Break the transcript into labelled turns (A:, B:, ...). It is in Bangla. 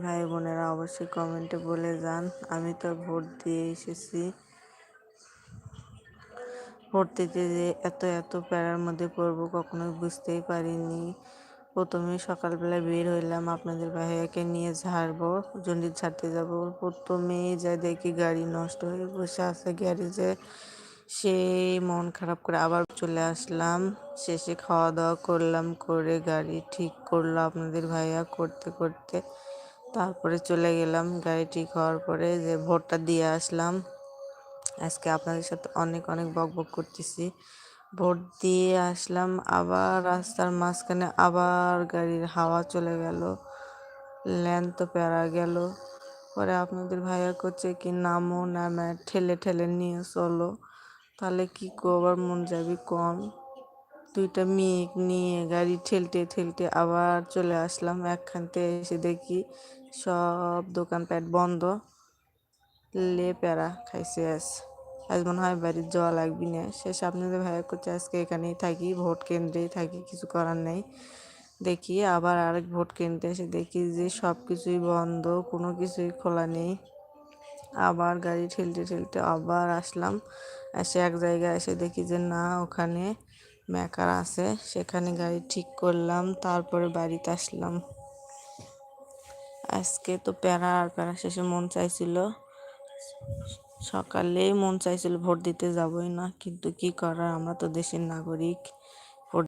A: ভাই বোনেরা অবশ্যই কমেন্টে বলে যান। আমি তো ভোট দিয়ে এসেছি। ভোট দিতে যে এত প্যারার মধ্যে পড়বো কখনোই বুঝতেই পারিনি। প্রথমে সকালবেলা বের হইলাম আপনাদের ভাইয়াকে নিয়ে ঝাড়বো, জন্ডিস ঝাড়তে যাবো। প্রথমেই যাই দেখি গাড়ি নষ্ট হয়ে বসে আছে গ্যারেজে। সেই মন খারাপ করে আবার চলে আসলাম। শেষে খাওয়া দাওয়া করলাম, করে গাড়ি ঠিক করলো আপনাদের ভাইয়া করতে করতে। তারপরে চলে গেলাম গাড়ি ঠিক হওয়ার পরে যে ভোটটা দিয়ে আসলাম। আজকে আপনাদের সাথে অনেক বকবক করতেছি। ভোট দিয়ে আসলাম, আবার রাস্তার মাঝখানে আবার গাড়ির হাওয়া চলে গেল, ল্যান তো প্যারা গেল। পরে আপনাদের ভাইয়া করছে কি নামো, নামে ঠেলে নিয়ে চলো। তাহলে কি করবার মন যাবি কম। দুইটা মেয়ে নিয়ে গাড়ি ঠেলতে আবার চলে আসলাম। একখানতে এসে দেখি সব দোকানপাট বন্ধ, প্যারা খাইছে। আজ মনে হয় বাড়ির যাওয়া লাগবি না। শেষ আপনাদের ভাইয়া করছে আজকে এখানেই থাকি, ভোট কেন্দ্রেই থাকি, কিছু করার নেই। দেখি আবার আরেক ভোট কেন্দ্রে এসে দেখি যে সব কিছুই বন্ধ, কোনো কিছুই খোলা নেই। আবার গাড়ি ঠেলতে আবার আসলাম। এসে এক জায়গায় এসে দেখি যে না, ওখানে মেকার আছে, সেখানে গাড়ি ঠিক করলাম, তারপরে বাড়িতে আসলাম। আজকে তো প্যারা শেষে সকালেই মন চাইছিল ভোট দিতে যাবই না, কিন্তু কি করার, আমরা তো দেশের নাগরিক।